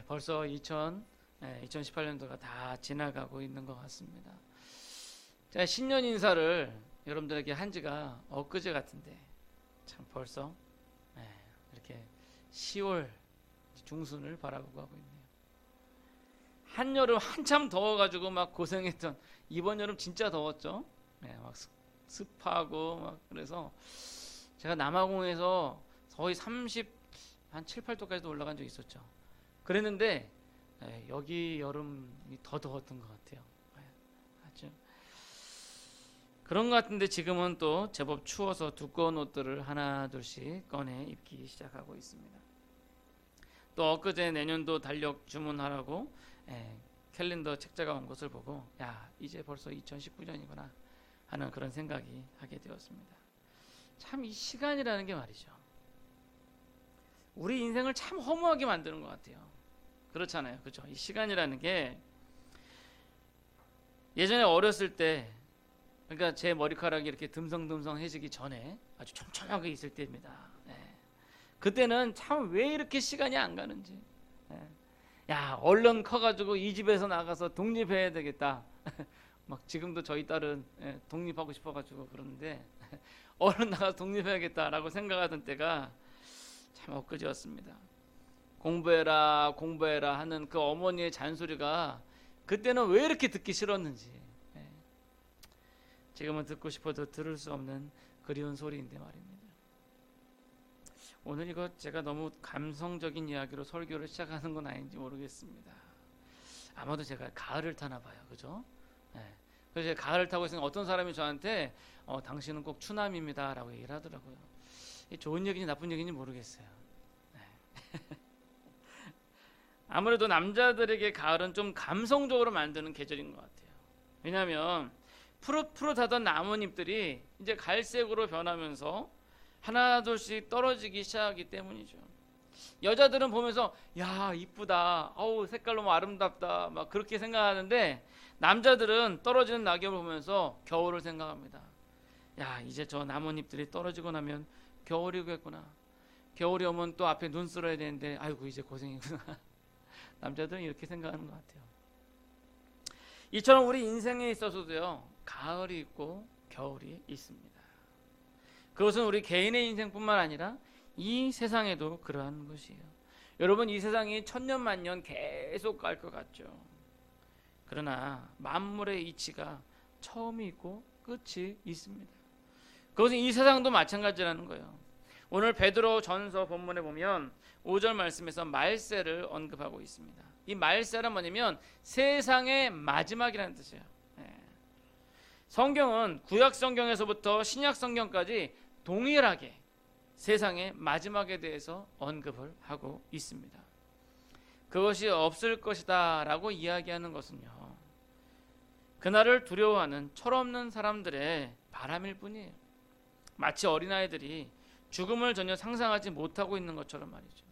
벌써 2018년도가 다 지나가고 있는 것 같습니다. 제가 신년 인사를 여러분들에게 한 지가 엊그제 같은데 참 벌써 이렇게 10월 중순을 바라보고 하고 있네요. 한여름 한참 더워가지고 막 고생했던 이번 여름 진짜 더웠죠. 막 습하고 막 그래서 제가 남아공에서 거의 한 7, 8도까지도 올라간 적이 있었죠. 그랬는데 여기 여름이 더 더웠던 것 같아요. 아주 그런 것 같은데 지금은 또 제법 추워서 두꺼운 옷들을 하나 둘씩 꺼내 입기 시작하고 있습니다. 또 엊그제 내년도 달력 주문하라고 캘린더 책자가 온 것을 보고 야 이제 벌써 2019년이구나 하는 그런 생각이 하게 되었습니다. 참 이 시간이라는 게 말이죠. 우리 인생을 참 허무하게 만드는 것 같아요. 그렇잖아요. 그렇죠? 이 시간이라는 게 예전에 어렸을 때 그러니까 제 머리카락이 이렇게 듬성듬성해지기 전에 아주 촘촘하게 있을 때입니다. 그때는 참 왜 이렇게 시간이 안 가는지 야 얼른 커가지고 이 집에서 나가서 독립해야 되겠다. 막 지금도 저희 딸은 독립하고 싶어가지고 그러는데 얼른 나가서 독립해야겠다라고 생각하던 때가 참 엊그제였습니다. 공부해라 공부해라 하는 그 어머니의 잔소리가 그때는 왜 이렇게 듣기 싫었는지 지금은 듣고 싶어도 들을 수 없는 그리운 소리인데 말입니다. 오늘 이거 제가 너무 감성적인 이야기로 설교를 시작하는 건 아닌지 모르겠습니다. 아마도 제가 가을을 타나 봐요. 그죠? 그래서 제가 가을을 타고 있으니까 어떤 사람이 저한테 당신은 꼭 추남입니다 라고 얘기를 하더라고요. 좋은 얘기인지 나쁜 얘기인지 모르겠어요. 아무래도 남자들에게 가을은 좀 감성적으로 만드는 계절인 것 같아요. 왜냐하면 푸릇푸릇하던 나뭇잎들이 이제 갈색으로 변하면서 하나둘씩 떨어지기 시작하기 때문이죠. 여자들은 보면서 야 이쁘다, 어우 색깔 너무 아름답다 막 그렇게 생각하는데 남자들은 떨어지는 낙엽을 보면서 겨울을 생각합니다. 야 이제 저 나뭇잎들이 떨어지고 나면 겨울이겠구나. 겨울이 오면 또 앞에 눈 쓸어야 되는데 아이고 이제 고생이구나. 남자들은 이렇게 생각하는 것 같아요. 이처럼 우리 인생에 있어서도요 가을이 있고 겨울이 있습니다. 그것은 우리 개인의 인생뿐만 아니라 이 세상에도 그러한 것이에요. 여러분 이 세상이 천년 만년 계속 갈 것 같죠. 그러나 만물의 이치가 처음이 있고 끝이 있습니다. 그것은 이 세상도 마찬가지라는 거예요. 오늘 베드로 전서 본문에 보면 5절 말씀에서 말세를 언급하고 있습니다. 이 말세는 뭐냐면 세상의 마지막이라는 뜻이에요. 성경은 구약 성경에서부터 신약 성경까지 동일하게 세상의 마지막에 대해서 언급을 하고 있습니다. 그것이 없을 것이다 라고 이야기하는 것은요 그날을 두려워하는 철없는 사람들의 바람일 뿐이에요. 마치 어린아이들이 죽음을 전혀 상상하지 못하고 있는 것처럼 말이죠.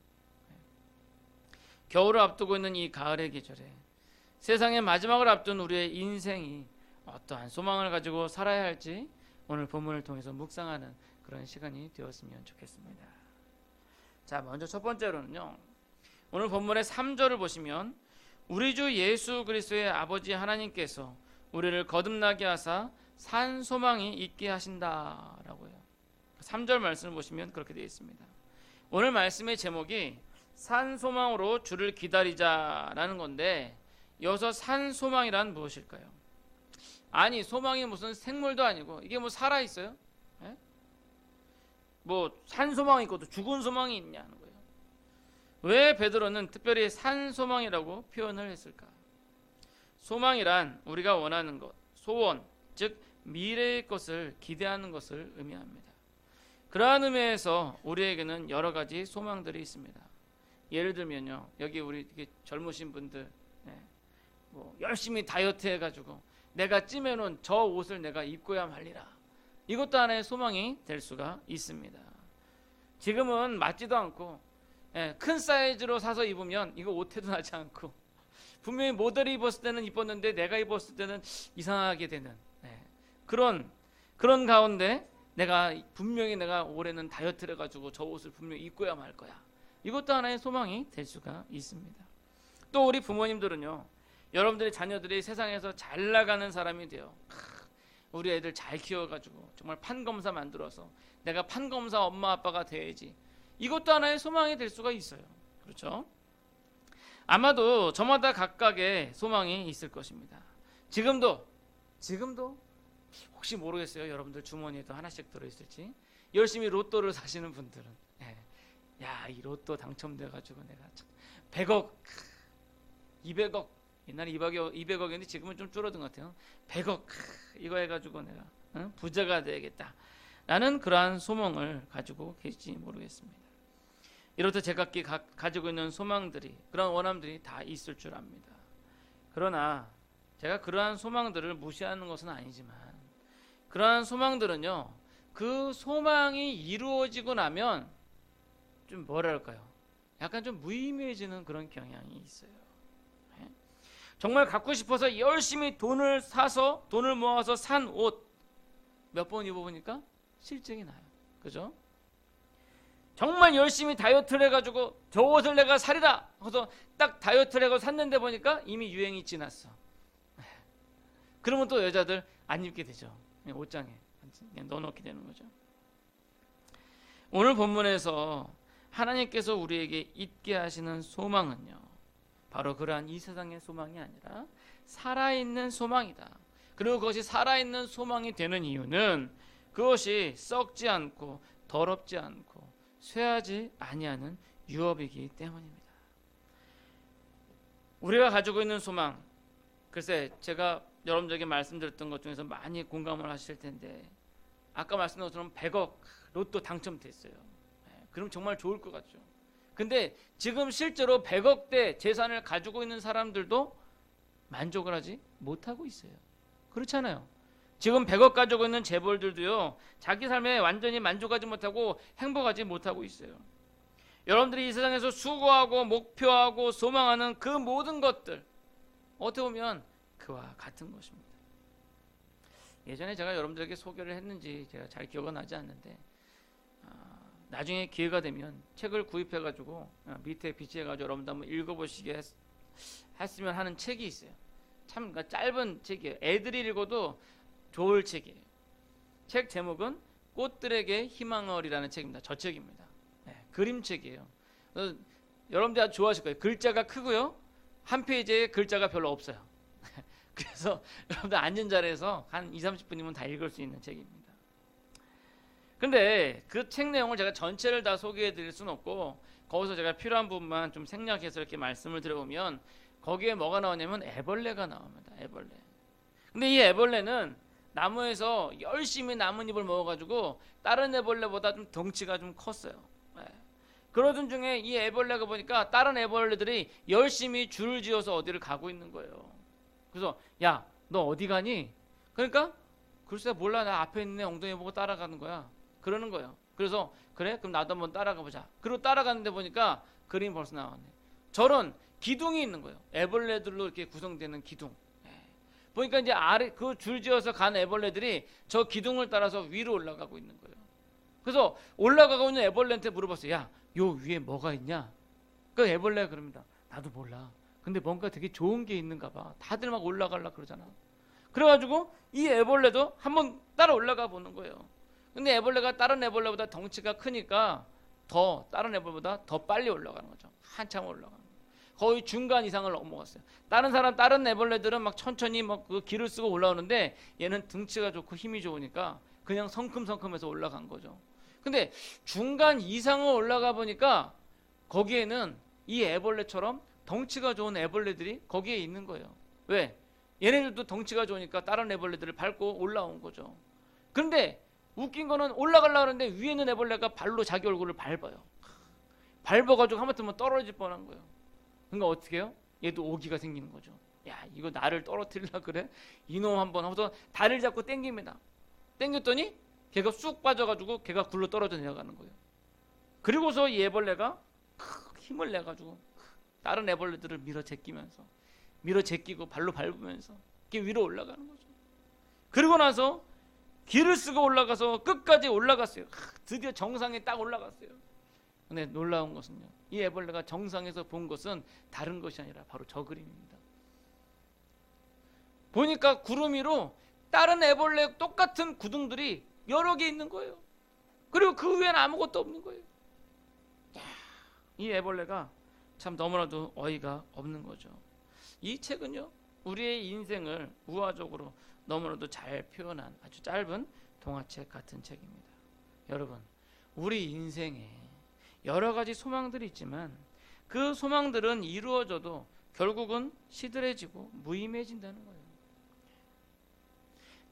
겨울을 앞두고 있는 이 가을의 계절에 세상의 마지막을 앞둔 우리의 인생이 어떠한 소망을 가지고 살아야 할지 오늘 본문을 통해서 묵상하는 그런 시간이 되었으면 좋겠습니다. 자, 먼저 첫 번째로는요. 오늘 본문의 3절을 보시면 우리 주 예수 그리스도의 아버지 하나님께서 우리를 거듭나게 하사 산 소망이 있게 하신다라고요. 3절 말씀을 보시면 그렇게 되어 있습니다. 오늘 말씀의 제목이 산 소망으로 주를 기다리자라는 건데 여기서 산 소망이란 무엇일까요? 아니 소망이 무슨 생물도 아니고 이게 뭐 살아 있어요? 뭐 산 소망이 있고 또 죽은 소망이 있냐는 거예요. 왜 베드로는 특별히 산 소망이라고 표현을 했을까? 소망이란 우리가 원하는 것, 소원, 즉 미래의 것을 기대하는 것을 의미합니다. 그러한 의미에서 우리에게는 여러 가지 소망들이 있습니다. 예를 들면요, 여기 우리 젊으신 분들 뭐 열심히 다이어트 해가지고 내가 찜해놓은 저 옷을 내가 입고야 말리라. 이것도 하나의 소망이 될 수가 있습니다. 지금은 맞지도 않고 큰 사이즈로 사서 입으면 이거 옷에도 나지 않고 분명히 모델이 입었을 때는 이뻤는데 내가 입었을 때는 이상하게 되는 그런 가운데 분명히 내가 올해는 다이어트를 해가지고 저 옷을 분명히 입고야 말 거야. 이것도 하나의 소망이 될 수가 있습니다. 또 우리 부모님들은요, 여러분들의 자녀들이 세상에서 잘 나가는 사람이 돼요. 우리 애들 잘 키워가지고 정말 판검사 만들어서 내가 판검사 엄마 아빠가 돼야지. 이것도 하나의 소망이 될 수가 있어요. 그렇죠? 아마도 저마다 각각의 소망이 있을 것입니다. 지금도 혹시 모르겠어요. 여러분들 주머니에도 하나씩 들어있을지. 열심히 로또를 사시는 분들은 야, 이 로또 당첨돼가지고 내가 100억, 200억, 옛날에 200억이었는데 지금은 좀 줄어든 것 같아요. 100억 이거 해가지고 내가 부자가 되야겠다 라는 그러한 소망을 가지고 계실지 모르겠습니다. 이렇듯 제각기 가지고 있는 소망들이, 그런 원함들이 다 있을 줄 압니다. 그러나 제가 그러한 소망들을 무시하는 것은 아니지만, 그러한 소망들은요, 그 소망이 이루어지고 나면 좀 뭐랄까요, 약간 좀 무의미해지는 그런 경향이 있어요. 정말 갖고 싶어서 열심히 돈을 모아서 산 옷 몇 번 입어보니까 실증이 나요. 그죠? 정말 열심히 다이어트를 해가지고 저 옷을 내가 사리라 해서 딱 다이어트를 해서 샀는데 보니까 이미 유행이 지났어. 그러면 또 여자들 안 입게 되죠. 옷장에 넣어놓게 되는 거죠. 오늘 본문에서 하나님께서 우리에게 있게 하시는 소망은요, 바로 그러한 이 세상의 소망이 아니라 살아있는 소망이다. 그리고 그것이 살아있는 소망이 되는 이유는 그것이 썩지 않고 더럽지 않고 쇠하지 아니하는 유업이기 때문입니다. 우리가 가지고 있는 소망, 글쎄 제가 여러분들에게 말씀드렸던 것 중에서 많이 공감을 하실 텐데, 아까 말씀드린 것처럼 100억 로또 당첨됐어요. 그럼 정말 좋을 것 같죠. 근데 지금 실제로 100억대 재산을 가지고 있는 사람들도 만족을 하지 못하고 있어요. 그렇잖아요. 지금 100억 가지고 있는 재벌들도요, 자기 삶에 완전히 만족하지 못하고 행복하지 못하고 있어요. 여러분들이 이 세상에서 수고하고 목표하고 소망하는 그 모든 것들, 어떻게 보면 그와 같은 것입니다. 예전에 제가 여러분들에게 소개를 했는지 제가 잘 기억은 나지 않는데, 나중에 기회가 되면 책을 구입해가지고 밑에 비치해가지고 여러분들 한번 읽어보시게 했으면 하는 책이 있어요. 참 짧은 책이에요. 애들이 읽어도 좋을 책이에요. 책 제목은 꽃들에게 희망을이라는 책입니다. 저 책입니다. 그림책이에요. 여러분들 아주 좋아하실 거예요. 글자가 크고요, 한 페이지에 글자가 별로 없어요. 그래서 여러분들 앉은 자리에서 한 20-30분이면 다 읽을 수 있는 책입니다. 근데 그 책 내용을 제가 전체를 다 소개해 드릴 수는 없고, 거기서 제가 필요한 부분만 좀 생략해서 이렇게 말씀을 드려보면, 거기에 뭐가 나오냐면 애벌레가 나옵니다. 애벌레. 근데 이 애벌레는 나무에서 열심히 나뭇잎을 먹어가지고 다른 애벌레보다 좀 덩치가 좀 컸어요. 그러던 중에 이 애벌레가 보니까 다른 애벌레들이 열심히 줄을 지어서 어디를 가고 있는 거예요. 그래서 야, 너 어디 가니? 그러니까 글쎄 몰라, 나 앞에 있는 애 엉덩이 보고 따라가는 거야. 그러는 거예요. 그래서 그래? 그럼 나도 한번 따라가 보자. 그리고 따라가는데 보니까 그림이 벌써 나왔네. 저런 기둥이 있는 거예요. 애벌레들로 이렇게 구성되는 기둥. 보니까 이제 아래 그 줄지어서 간 애벌레들이 저 기둥을 따라서 위로 올라가고 있는 거예요. 그래서 올라가고 있는 애벌레한테 물어봤어요. 야, 요 위에 뭐가 있냐? 그 애벌레가 그럽니다. 나도 몰라. 근데 뭔가 되게 좋은 게 있는가 봐. 다들 막 올라가려고 그러잖아. 그래가지고 이 애벌레도 한번 따라 올라가 보는 거예요. 근데 애벌레가 다른 애벌레보다 덩치가 크니까 다른 애벌레보다 더 빨리 올라가는 거죠. 한참 올라가는 거예요. 거의 중간 이상을 넘어갔어요. 다른 애벌레들은 막 천천히 막 그 길을 쓰고 올라오는데, 얘는 등치가 좋고 힘이 좋으니까 그냥 성큼성큼해서 올라간 거죠. 근데 중간 이상을 올라가 보니까 거기에는 이 애벌레처럼 덩치가 좋은 애벌레들이 거기에 있는 거예요. 왜? 얘네들도 덩치가 좋으니까 다른 애벌레들을 밟고 올라온 거죠. 그런데 웃긴 거는 올라가려고 하는데 위에 있는 애벌레가 발로 자기 얼굴을 밟아요. 밟아가지고 하마터면 떨어질 뻔한 거예요. 그러니까 어떻게 해요? 얘도 오기가 생기는 거죠. 야, 이거 나를 떨어뜨리려고 그래? 이놈 한번 하고서 다리를 잡고 당깁니다. 당겼더니 걔가 쑥 빠져가지고 걔가 굴러 떨어져 내려가는 거예요. 그리고서 이 애벌레가 힘을 내가지고 다른 애벌레들을 밀어제끼고 발로 밟으면서 이렇게 위로 올라가는 거죠. 그리고 나서 길을 쓰고 올라가서 끝까지 올라갔어요. 드디어 정상에 딱 올라갔어요. 근데 놀라운 것은요, 이 애벌레가 정상에서 본 것은 다른 것이 아니라 바로 저 그림입니다. 보니까 구름 위로 다른 애벌레 똑같은 구둥들이 여러 개 있는 거예요. 그리고 그 위에는 아무것도 없는 거예요. 이 애벌레가 참 너무나도 어이가 없는 거죠. 이 책은요, 우리의 인생을 우화적으로 너무나도 잘 표현한 아주 짧은 동화책 같은 책입니다. 여러분, 우리 인생에 여러 가지 소망들이 있지만 그 소망들은 이루어져도 결국은 시들해지고 무의미해진다는 거예요.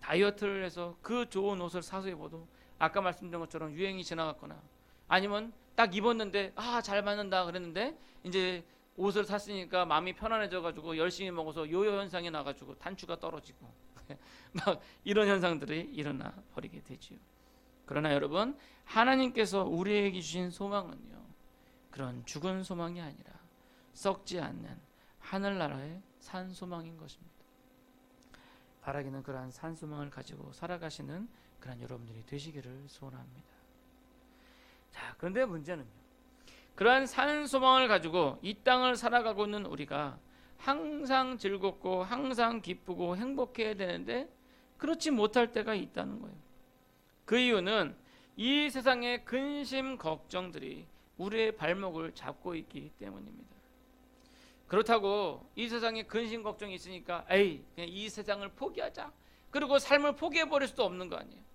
다이어트를 해서 그 좋은 옷을 사서 입어도 아까 말씀드린 것처럼 유행이 지나갔거나, 아니면 딱 입었는데 잘 맞는다 그랬는데 이제 옷을 샀으니까 마음이 편안해져 가지고 열심히 먹어서 요요 현상이 나 가지고 단추가 떨어지고 막 이런 현상들이 일어나 버리게 되지요. 그러나 여러분, 하나님께서 우리에게 주신 소망은요, 그런 죽은 소망이 아니라 썩지 않는 하늘나라의 산 소망인 것입니다. 바라기는 그러한 산 소망을 가지고 살아가시는 그런 여러분들이 되시기를 소원합니다. 자, 그런데 문제는요, 그러한 산 소망을 가지고 이 땅을 살아가고 있는 우리가 항상 즐겁고 항상 기쁘고 행복해야 되는데 그렇지 못할 때가 있다는 거예요. 그 이유는 이 세상의 근심 걱정들이 우리의 발목을 잡고 있기 때문입니다. 그렇다고 이 세상에 근심 걱정이 있으니까 그냥 이 세상을 포기하자, 그리고 삶을 포기해버릴 수도 없는 거 아니에요.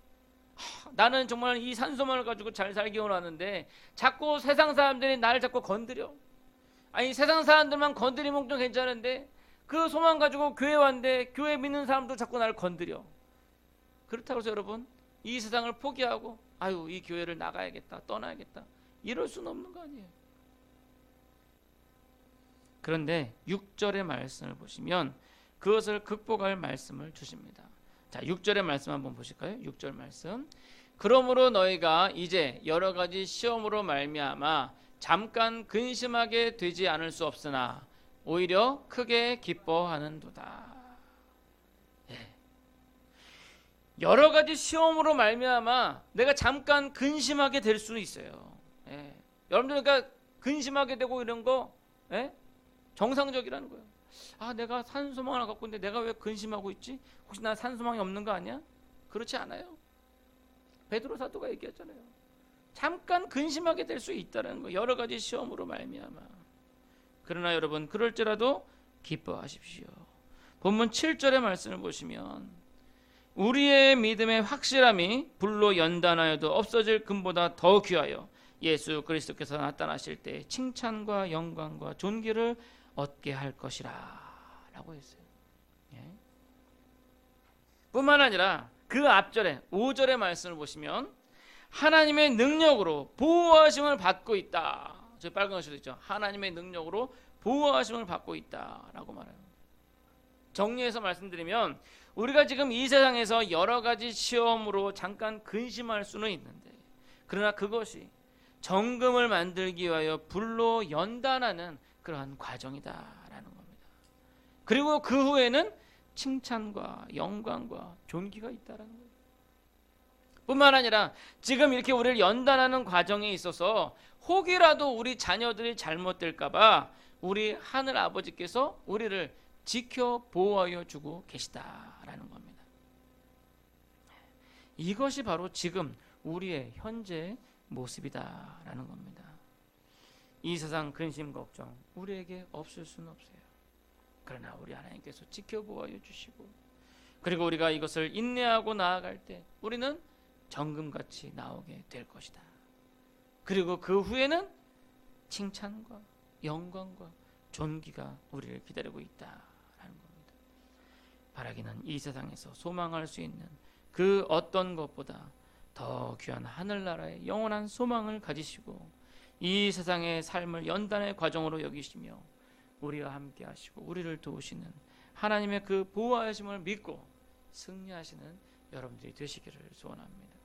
나는 정말 이 산소망을 가지고 잘 살기 원하는데 자꾸 세상 사람들이 나를 자꾸 건드려. 아니, 세상 사람들만 건드리면 좀 괜찮은데 그 소망 가지고 교회 왔는데 교회 믿는 사람도 자꾸 나를 건드려. 그렇다고 해서 여러분, 이 세상을 포기하고 이 교회를 나가야겠다, 떠나야겠다, 이럴 수는 없는 거 아니에요. 그런데 6절의 말씀을 보시면 그것을 극복할 말씀을 주십니다. 자, 6절의 말씀 한번 보실까요? 6절 말씀. 그러므로 너희가 이제 여러 가지 시험으로 말미암아 잠깐 근심하게 되지 않을 수 없으나 오히려 크게 기뻐하는도다. 여러 가지 시험으로 말미암아 내가 잠깐 근심하게 될 수는 있어요. 여러분들, 그러니까 근심하게 되고 이런 거 정상적이라는 거예요. 내가 산소망을 갖고 있는데 내가 왜 근심하고 있지? 혹시 나 산소망이 없는 거 아니야? 그렇지 않아요. 베드로 사도가 얘기했잖아요. 잠깐 근심하게 될 수 있다는 거, 여러 가지 시험으로 말미암아. 그러나 여러분, 그럴지라도 기뻐하십시오. 본문 7절의 말씀을 보시면 우리의 믿음의 확실함이 불로 연단하여도 없어질 금보다 더 귀하여 예수 그리스도께서 나타나실 때 칭찬과 영광과 존귀를 얻게 할 것이라 라고 했어요. 뿐만 아니라 그 앞절에 5절의 말씀을 보시면 하나님의 능력으로 보호하심을 받고 있다. 저 빨간 것으로 있죠. 하나님의 능력으로 보호하심을 받고 있다라고 말해요. 정리해서 말씀드리면 우리가 지금 이 세상에서 여러 가지 시험으로 잠깐 근심할 수는 있는데, 그러나 그것이 정금을 만들기 위하여 불로 연단하는 그러한 과정이다라는 겁니다. 그리고 그 후에는 칭찬과 영광과 존귀가 있다라는 거예요. 뿐만 아니라 지금 이렇게 우리를 연단하는 과정에 있어서 혹이라도 우리 자녀들이 잘못될까봐 우리 하늘 아버지께서 우리를 지켜 보호하여 주고 계시다라는 겁니다. 이것이 바로 지금 우리의 현재 모습이다라는 겁니다. 이 세상 근심 걱정 우리에게 없을 수는 없어요. 그러나 우리 하나님께서 지켜 보호하여 주시고, 그리고 우리가 이것을 인내하고 나아갈 때 우리는 정금같이 나오게 될 것이다. 그리고 그 후에는 칭찬과 영광과 존귀가 우리를 기다리고 있다라는 겁니다. 바라기는 이 세상에서 소망할 수 있는 그 어떤 것보다 더 귀한 하늘나라의 영원한 소망을 가지시고 이 세상의 삶을 연단의 과정으로 여기시며 우리와 함께 하시고 우리를 도우시는 하나님의 그 보호하심을 믿고 승리하시는 여러분들이 되시기를 소원합니다.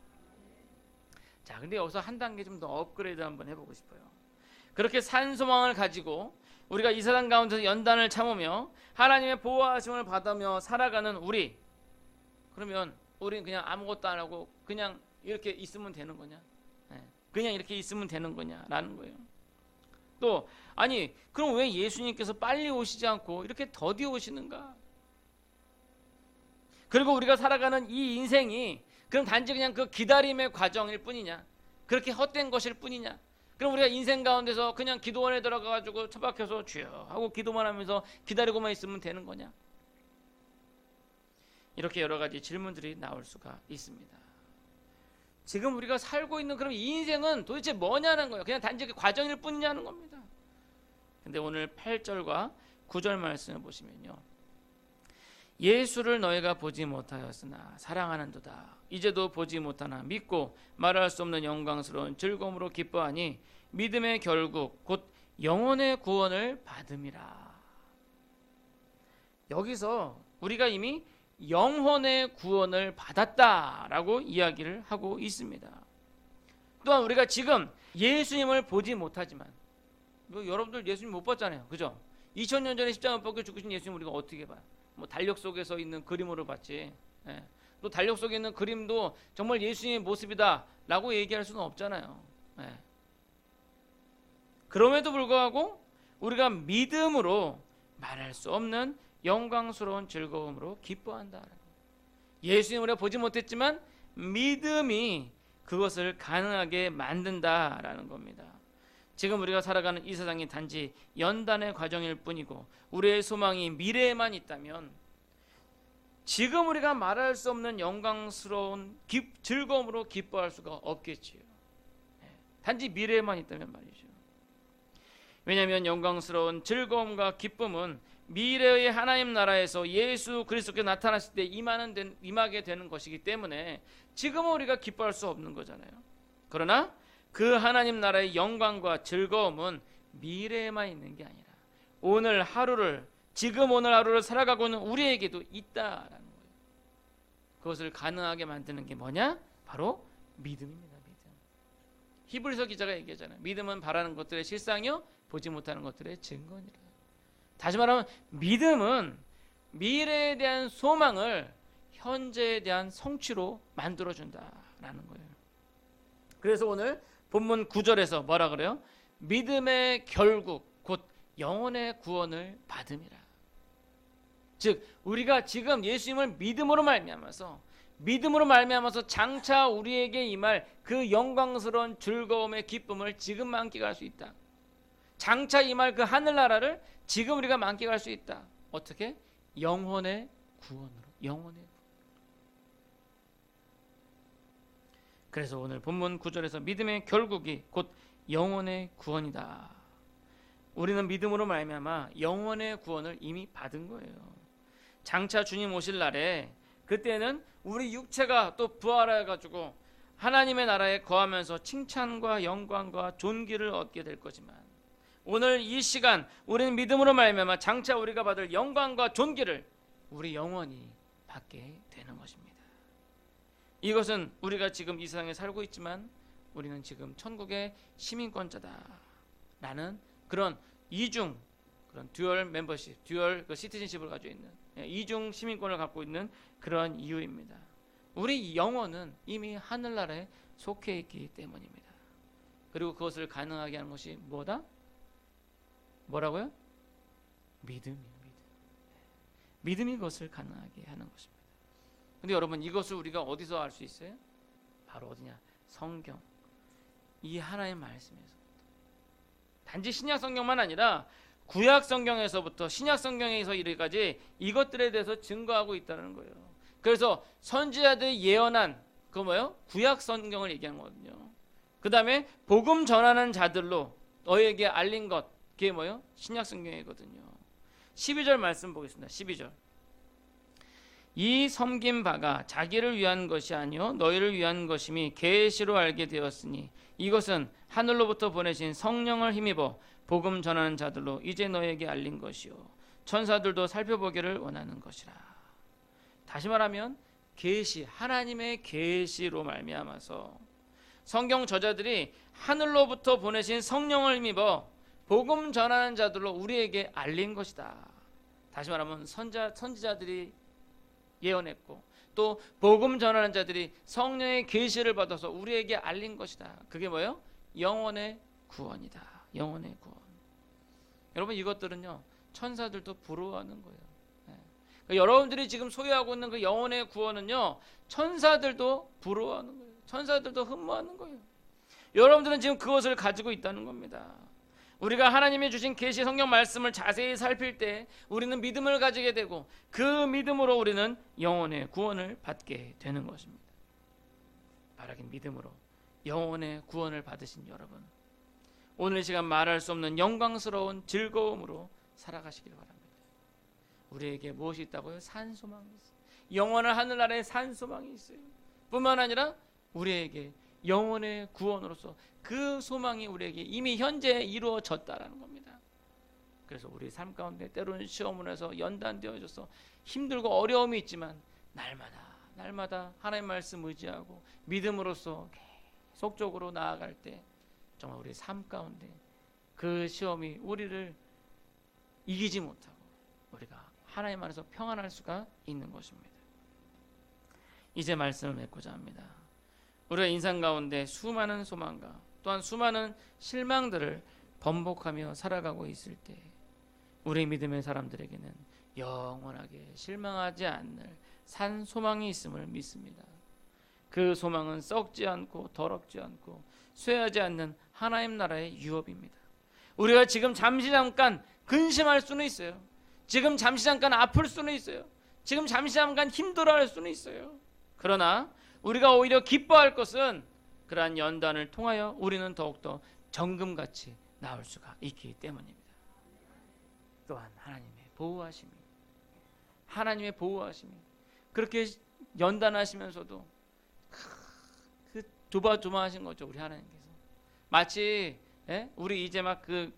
자, 근데 여기서 한 단계 좀 더 업그레이드 한번 해보고 싶어요. 그렇게 산 소망을 가지고 우리가 이 세상 가운데서 연단을 참으며 하나님의 보호하심을 받으며 살아가는 우리, 그러면 우리는 그냥 아무것도 안 하고 그냥 이렇게 있으면 되는 거냐? 그냥 이렇게 있으면 되는 거냐라는 거예요. 또 아니 그럼 왜 예수님께서 빨리 오시지 않고 이렇게 더디 오시는가? 그리고 우리가 살아가는 이 인생이 그럼 단지 그냥 그 기다림의 과정일 뿐이냐? 그렇게 헛된 것일 뿐이냐? 그럼 우리가 인생 가운데서 그냥 기도원에 들어가가지고 처박혀서 주여 하고 기도만 하면서 기다리고만 있으면 되는 거냐? 이렇게 여러 가지 질문들이 나올 수가 있습니다. 지금 우리가 살고 있는 그럼 이 인생은 도대체 뭐냐는 거예요. 그냥 단지 그 과정일 뿐이냐는 겁니다. 근데 오늘 8절과 9절 말씀을 보시면요. 예수를 너희가 보지 못하였으나 사랑하는도다. 이제도 보지 못하나 믿고 말할 수 없는 영광스러운 즐거움으로 기뻐하니 믿음의 결국 곧 영혼의 구원을 받음이라. 여기서 우리가 이미 영혼의 구원을 받았다라고 이야기를 하고 있습니다. 또한 우리가 지금 예수님을 보지 못하지만 여러분들 예수님 못 봤잖아요. 그죠? 2000년 전에 십자가 못 박혀 죽으신 예수님 우리가 어떻게 봐요? 뭐 달력 속에서 있는 그림으로 봤지. 예. 또 달력 속에 있는 그림도 정말 예수님의 모습이다라고 얘기할 수는 없잖아요. 예. 그럼에도 불구하고 우리가 믿음으로 말할 수 없는 영광스러운 즐거움으로 기뻐한다. 예수님을 우리가 보지 못했지만 믿음이 그것을 가능하게 만든다라는 겁니다. 지금 우리가 살아가는 이 세상이 단지 연단의 과정일 뿐이고 우리의 소망이 미래에만 있다면 지금 우리가 말할 수 없는 영광스러운 즐거움으로 기뻐할 수가 없겠지요. 단지 미래에만 있다면 말이죠. 왜냐하면 영광스러운 즐거움과 기쁨은 미래의 하나님 나라에서 예수 그리스도께 나타났을 때 임하게 되는 것이기 때문에 지금은 우리가 기뻐할 수 없는 거잖아요. 그러나 그 하나님 나라의 영광과 즐거움은 미래에만 있는 게 아니라 오늘 하루를 지금 오늘 하루를 살아가고 있는 우리에게도 있다라는 거예요. 그것을 가능하게 만드는 게 뭐냐? 바로 믿음입니다. 믿음. 히브리서 기자가 얘기하잖아요. 믿음은 바라는 것들의 실상이요 보지 못하는 것들의 증거니라. 다시 말하면 믿음은 미래에 대한 소망을 현재에 대한 성취로 만들어준다라는 거예요. 그래서 오늘 본문 9절에서 뭐라 그래요? 믿음의 결국 곧 영혼의 구원을 받음이라. 즉 우리가 지금 예수님을 믿음으로 말미암아서 장차 우리에게 임할 그 영광스러운 즐거움의 기쁨을 지금 만끽할 수 있다. 장차 임할 그 하늘나라를 지금 우리가 만끽할 수 있다. 어떻게? 영혼의 구원으로. 영혼의 구원. 그래서 오늘 본문 9절에서 믿음의 결국이 곧 영혼의 구원이다. 우리는 믿음으로 말미암아 영혼의 구원을 이미 받은 거예요. 장차 주님 오실 날에 그때는 우리 육체가 또 부활해가지고 하나님의 나라에 거하면서 칭찬과 영광과 존귀를 얻게 될 거지만 오늘 이 시간 우리는 믿음으로 말미암아 장차 우리가 받을 영광과 존귀를 우리 영원히 받게 되는 것입니다. 이것은 우리가 지금 이 세상에 살고 있지만 우리는 지금 천국의 시민권자다라는 그런 이중 그런 듀얼 멤버십, 듀얼 시티즌십을 가지고 있는 이중 시민권을 갖고 있는 그런 이유입니다. 우리 영혼은 이미 하늘나라에 속해 있기 때문입니다. 그리고 그것을 가능하게 하는 것이 뭐다? 뭐라고요? 믿음이에요. 믿음이 그것을 가능하게 하는 것입니다. 근데 여러분 이것을 우리가 어디서 알 수 있어요? 바로 어디냐? 성경. 이 하나의 말씀에서. 단지 신약 성경만 아니라 구약 성경에서부터 신약 성경에서 이르기까지 이것들에 대해서 증거하고 있다는 거예요. 그래서 선지자들이 예언한 그 뭐예요? 구약 성경을 얘기하는 거거든요. 그 다음에 복음 전하는 자들로 너에게 알린 것 그게 뭐예요? 신약 성경이거든요. 12절 말씀 보겠습니다. 12절. 이 섬긴 바가 자기를 위한 것이 아니요 너희를 위한 것임이 계시로 알게 되었으니 이것은 하늘로부터 보내신 성령을 힘입어 복음 전하는 자들로 이제 너에게 알린 것이요 천사들도 살펴보기를 원하는 것이라. 다시 말하면 계시, 하나님의 계시로 말미암아서 성경 저자들이 하늘로부터 보내신 성령을 힘입어 복음 전하는 자들로 우리에게 알린 것이다. 다시 말하면 선지자들이 예언했고 또 복음 전하는 자들이 성령의 계시를 받아서 우리에게 알린 것이다. 그게 뭐예요? 영혼의 구원이다. 영혼의 구원. 여러분 이것들은요 천사들도 부러워하는 거예요. 그러니까 여러분들이 지금 소유하고 있는 그 영혼의 구원은요 천사들도 부러워하는 거예요. 천사들도 흠모하는 거예요. 여러분들은 지금 그것을 가지고 있다는 겁니다. 우리가 하나님이 주신 계시 성경 말씀을 자세히 살필 때 우리는 믿음을 가지게 되고 그 믿음으로 우리는 영혼의 구원을 받게 되는 것입니다. 바라긴 믿음으로 영혼의 구원을 받으신 여러분, 오늘 이 시간 말할 수 없는 영광스러운 즐거움으로 살아가시길 바랍니다. 우리에게 무엇이 있다고요? 산소망이 있어요. 영원한 하늘나라에 산소망이 있어요. 뿐만 아니라 우리에게 영혼의 구원으로서 그 소망이 우리에게 이미 현재 이루어졌다라는 겁니다. 그래서 우리 삶 가운데 때로는 시험을 해서 연단되어져서 힘들고 어려움이 있지만 날마다 하나님의 말씀 의지하고 믿음으로써 계속적으로 나아갈 때 정말 우리 삶 가운데 그 시험이 우리를 이기지 못하고 우리가 하나님 안에서 평안할 수가 있는 것입니다. 이제 말씀을 맺고자 합니다. 우리의 인생 가운데 수많은 소망과 또한 수많은 실망들을 번복하며 살아가고 있을 때 우리 믿음의 사람들에게는 영원하게 실망하지 않을 산 소망이 있음을 믿습니다. 그 소망은 썩지 않고 더럽지 않고 쇠하지 않는 하나님 나라의 유업입니다. 우리가 지금 잠시 잠깐 근심할 수는 있어요. 지금 잠시 잠깐 아플 수는 있어요. 지금 잠시 잠깐 힘들어할 수는 있어요. 그러나 우리가 오히려 기뻐할 것은 그러한 연단을 통하여 우리는 더욱더 정금같이 나올 수가 있기 때문입니다. 또한 하나님의 보호하심이 그렇게 연단하시면서도 그 조마조마하신 거죠. 우리 하나님께서 마치 우리 이제 막 그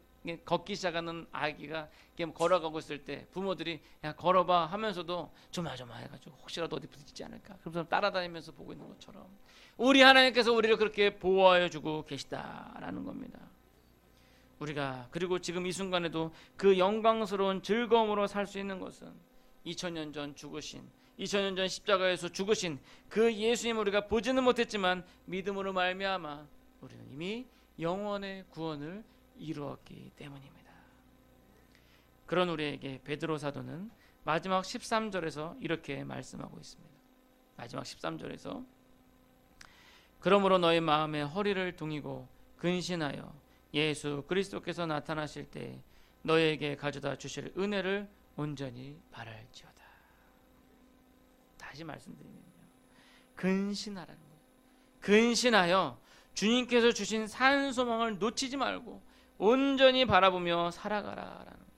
걷기 시작하는 아기가 걸어가고 있을 때 부모들이 야 걸어봐 하면서도 조마조마해가지고 혹시라도 어디 부딪히지 않을까 그러면서 따라다니면서 보고 있는 것처럼 우리 하나님께서 우리를 그렇게 보호하여 주고 계시다라는 겁니다. 우리가 그리고 지금 이 순간에도 그 영광스러운 즐거움으로 살 수 있는 것은 2000년 전 죽으신 2000년 전 십자가에서 죽으신 그 예수님 우리가 보지는 못했지만 믿음으로 말미암아 우리는 이미 영원의 구원을 이루었기 때문입니다. 그런 우리에게 베드로 사도는 마지막 13절에서 이렇게 말씀하고 있습니다. 마지막 13절에서 그러므로 너희 마음에 허리를 둥이고 근신하여 예수 그리스도께서 나타나실 때 너희에게 가져다 주실 은혜를 온전히 바랄지어다. 다시 말씀드리면요, 근신하라는 거예요. 근신하여 주님께서 주신 산 소망을 놓치지 말고 온전히 바라보며 살아가라라는 거예요.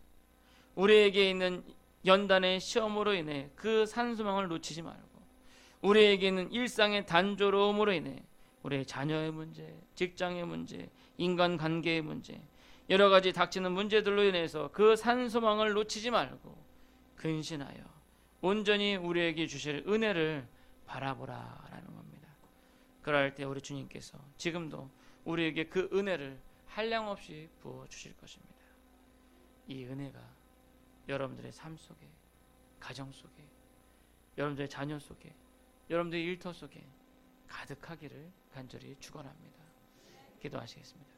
우리에게 있는 연단의 시험으로 인해 그 산 소망을 놓치지 말고 우리에게 있는 일상의 단조로움으로 인해 우리의 자녀의 문제, 직장의 문제, 인간관계의 문제, 여러 가지 닥치는 문제들로 인해서 그 산 소망을 놓치지 말고 근신하여 온전히 우리에게 주실 은혜를 바라보라라는 겁니다. 그럴 때 우리 주님께서 지금도 우리에게 그 은혜를 한량없이 부어 주실 것입니다. 이 은혜가 여러분들의 삶 속에, 가정 속에, 여러분들의 자녀 속에, 여러분들의 일터 속에 가득하기를 간절히 축원합니다. 기도하시겠습니다.